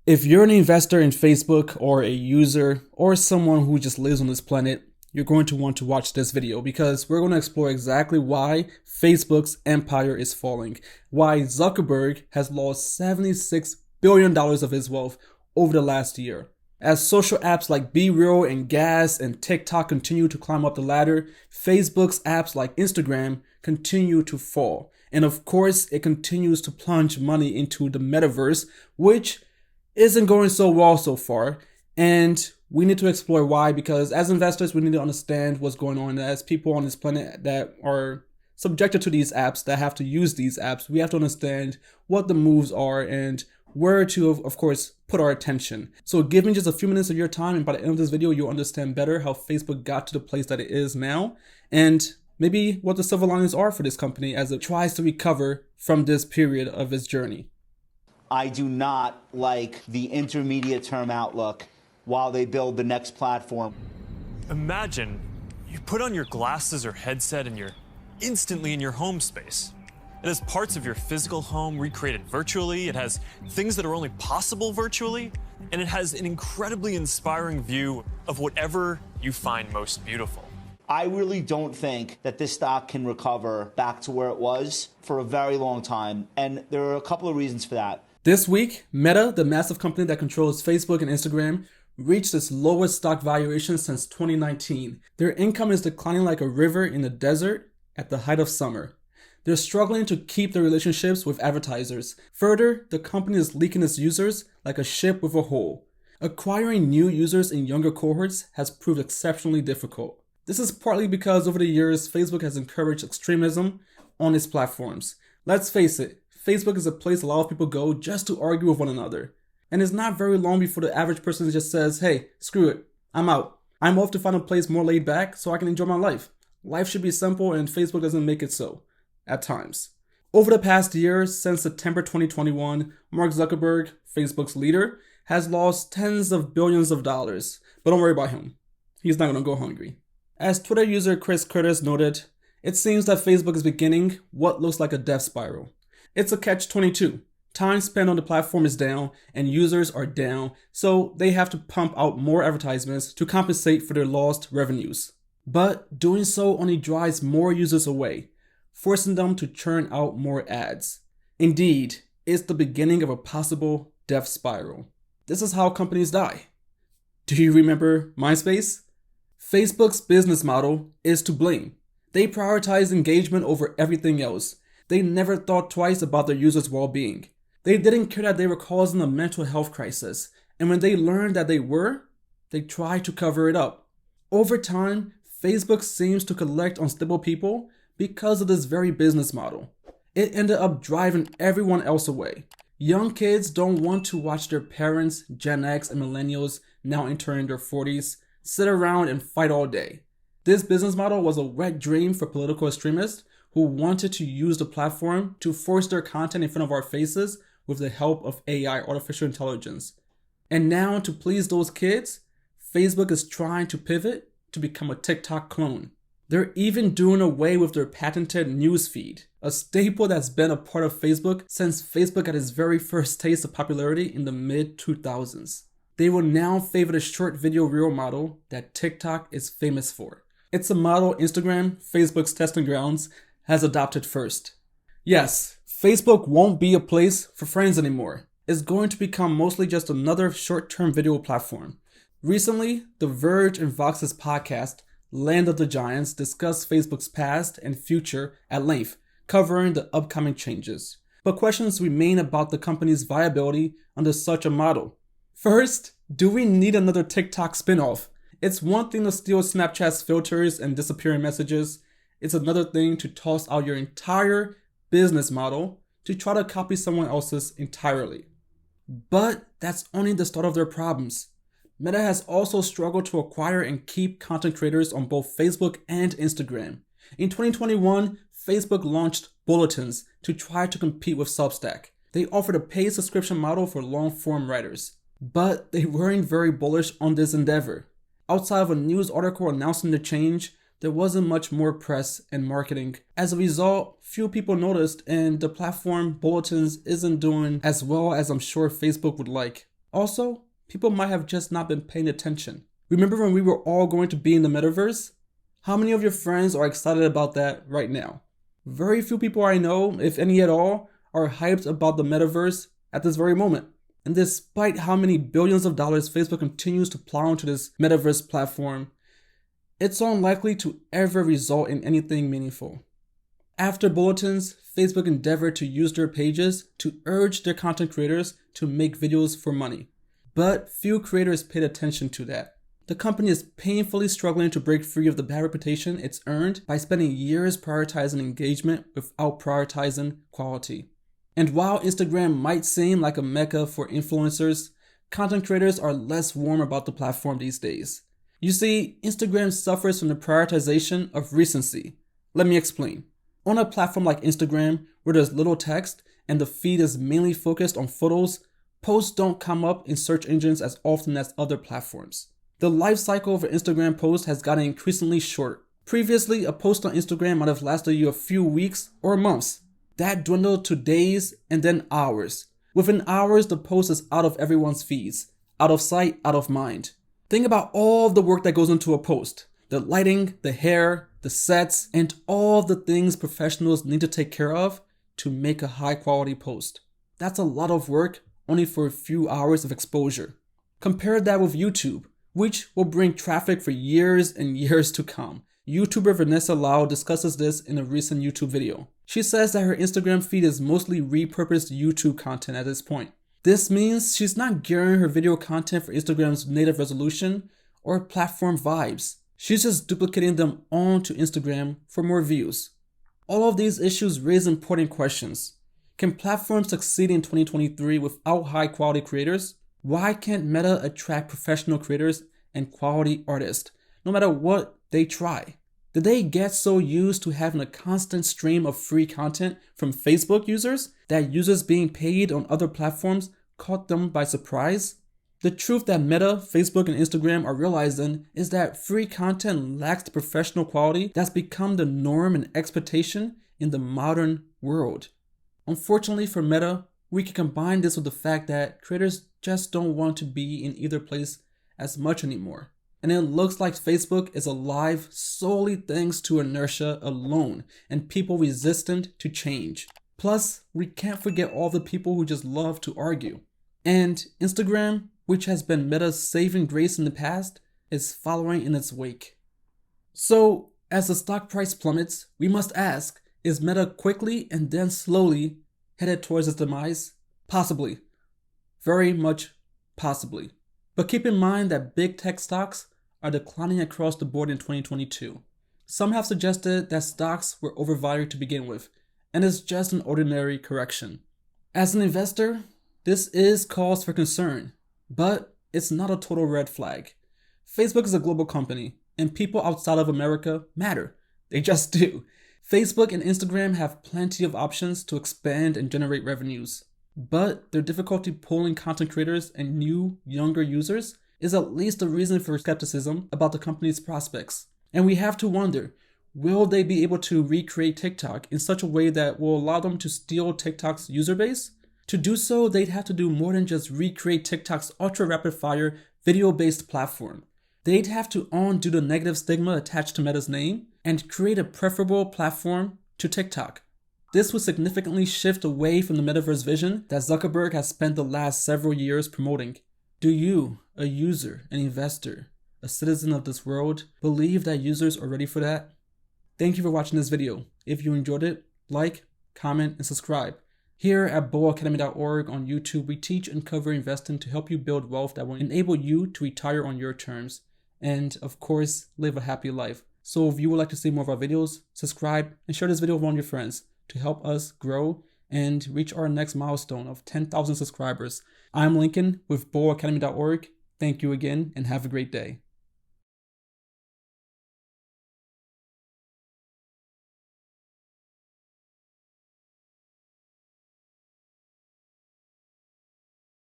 If you're an investor in Facebook or a user or someone who just lives on this planet, you're going to want to watch this video because we're going to explore exactly why Facebook's empire is falling, why Zuckerberg has lost $76 billion of his wealth over the last year. As social apps like BeReal and Gas and TikTok continue to climb up the ladder, Facebook's apps like Instagram continue to fall. And of course, it continues to plunge money into the metaverse, which isn't going so well so far. And we need to explore why, because as investors, we need to understand what's going on. As people on this planet that are subjected to these apps, that have to use these apps, we have to understand what the moves are and where to, of course, put our attention. So give me just a few minutes of your time, and by the end of this video, you'll understand better how Facebook got to the place that it is now, and maybe what the silver linings are for this company as it tries to recover from this period of its journey. I do not like the intermediate term outlook while they build the next platform. Imagine you put on your glasses or headset and you're instantly in your home space. It has parts of your physical home recreated virtually. It has things that are only possible virtually. And it has an incredibly inspiring view of whatever you find most beautiful. I really don't think that this stock can recover back to where it was for a very long time. And there are a couple of reasons for that. This week, Meta, the massive company that controls Facebook and Instagram, reached its lowest stock valuation since 2019. Their income is declining like a river in the desert at the height of summer. They're struggling to keep their relationships with advertisers. Further, the company is leaking its users like a ship with a hole. Acquiring new users in younger cohorts has proved exceptionally difficult. This is partly because over the years, Facebook has encouraged extremism on its platforms. Let's face it, Facebook is a place a lot of people go just to argue with one another. And it's not very long before the average person just says, hey, screw it, I'm out. I'm off to find a place more laid back so I can enjoy my life. Life should be simple, and Facebook doesn't make it so, at times. Over the past year, since September 2021, Mark Zuckerberg, Facebook's leader, has lost tens of billions of dollars. But don't worry about him. He's not going to go hungry. As Twitter user Chris Curtis noted, it seems that Facebook is beginning what looks like a death spiral. It's a catch-22. Time spent on the platform is down and users are down, so they have to pump out more advertisements to compensate for their lost revenues. But doing so only drives more users away, forcing them to churn out more ads. Indeed, it's the beginning of a possible death spiral. This is how companies die. Do you remember MySpace? Facebook's business model is to blame. They prioritize engagement over everything else. They never thought twice about their users' well-being. They didn't care that they were causing a mental health crisis, and when they learned that they were, they tried to cover it up. Over time, Facebook seems to collect unstable people because of this very business model. It ended up driving everyone else away. Young kids don't want to watch their parents, Gen X and millennials now entering their 40s, sit around and fight all day. This business model was a wet dream for political extremists who wanted to use the platform to force their content in front of our faces with the help of AI, artificial intelligence. And now, to please those kids, Facebook is trying to pivot to become a TikTok clone. They're even doing away with their patented newsfeed, a staple that's been a part of Facebook since Facebook had its very first taste of popularity in the mid-2000s. They will now favor the short video reel model that TikTok is famous for. It's a model Instagram, Facebook's testing grounds, has adopted first. Yes, Facebook won't be a place for friends anymore. It's going to become mostly just another short-term video platform. Recently, The Verge and Vox's podcast, Land of the Giants, discussed Facebook's past and future at length, covering the upcoming changes. But questions remain about the company's viability under such a model. First, do we need another TikTok spin-off? It's one thing to steal Snapchat's filters and disappearing messages. It's another thing to toss out your entire business model to try to copy someone else's entirely. But that's only the start of their problems. Meta has also struggled to acquire and keep content creators on both Facebook and Instagram. In 2021, Facebook launched Bulletins to try to compete with Substack. They offered a paid subscription model for long-form writers. But they weren't very bullish on this endeavor. Outside of a news article announcing the change, there wasn't much more press and marketing. As a result, few people noticed, and the platform Bulletins isn't doing as well as I'm sure Facebook would like. Also, people might have just not been paying attention. Remember when we were all going to be in the metaverse? How many of your friends are excited about that right now? Very few people I know, if any at all, are hyped about the metaverse at this very moment. And despite how many billions of dollars Facebook continues to plow into this metaverse platform, it's unlikely to ever result in anything meaningful. After bulletins, Facebook endeavored to use their pages to urge their content creators to make videos for money. But few creators paid attention to that. The company is painfully struggling to break free of the bad reputation it's earned by spending years prioritizing engagement without prioritizing quality. And while Instagram might seem like a mecca for influencers, content creators are less warm about the platform these days. You see, Instagram suffers from the prioritization of recency. Let me explain. On a platform like Instagram, where there's little text and the feed is mainly focused on photos, posts don't come up in search engines as often as other platforms. The life cycle of an Instagram post has gotten increasingly short. Previously, a post on Instagram might have lasted you a few weeks or months. That dwindled to days and then hours. Within hours, the post is out of everyone's feeds. Out of sight, out of mind. Think about all of the work that goes into a post. The lighting, the hair, the sets, and all the things professionals need to take care of to make a high quality post. That's a lot of work only for a few hours of exposure. Compare that with YouTube, which will bring traffic for years and years to come. YouTuber Vanessa Lau discusses this in a recent YouTube video. She says that her Instagram feed is mostly repurposed YouTube content at this point. This means she's not gearing her video content for Instagram's native resolution or platform vibes. She's just duplicating them onto Instagram for more views. All of these issues raise important questions. Can platforms succeed in 2023 without high quality creators? Why can't Meta attract professional creators and quality artists, no matter what they try? Did they get so used to having a constant stream of free content from Facebook users that users being paid on other platforms caught them by surprise? The truth that Meta, Facebook, and Instagram are realizing is that free content lacks the professional quality that's become the norm and expectation in the modern world. Unfortunately for Meta, we can combine this with the fact that creators just don't want to be in either place as much anymore. And it looks like Facebook is alive solely thanks to inertia alone and people resistant to change. Plus, we can't forget all the people who just love to argue. And Instagram, which has been Meta's saving grace in the past, is following in its wake. So, as the stock price plummets, we must ask, is Meta quickly and then slowly headed towards its demise? Possibly. Very much possibly. But keep in mind that big tech stocks are declining across the board in 2022. Some have suggested that stocks were overvalued to begin with, and it's just an ordinary correction. As an investor, this is cause for concern, but it's not a total red flag. Facebook is a global company, and people outside of America matter. They just do. Facebook and Instagram have plenty of options to expand and generate revenues, but their difficulty pulling content creators and new, younger users is at least a reason for skepticism about the company's prospects. And we have to wonder, will they be able to recreate TikTok in such a way that will allow them to steal TikTok's user base? To do so, they'd have to do more than just recreate TikTok's ultra rapid fire video-based platform. They'd have to undo the negative stigma attached to Meta's name and create a preferable platform to TikTok. This would significantly shift away from the metaverse vision that Zuckerberg has spent the last several years promoting. Do you, a user, an investor, a citizen of this world, believe that users are ready for that? Thank you for watching this video. If you enjoyed it, like, comment, and subscribe. Here at bullacademy.org on YouTube, we teach and cover investing to help you build wealth that will enable you to retire on your terms and, of course, live a happy life. So if you would like to see more of our videos, subscribe and share this video with one of your friends to help us grow and reach our next milestone of 10,000 subscribers. I'm Lincoln with bullacademy.org. Thank you again and have a great day.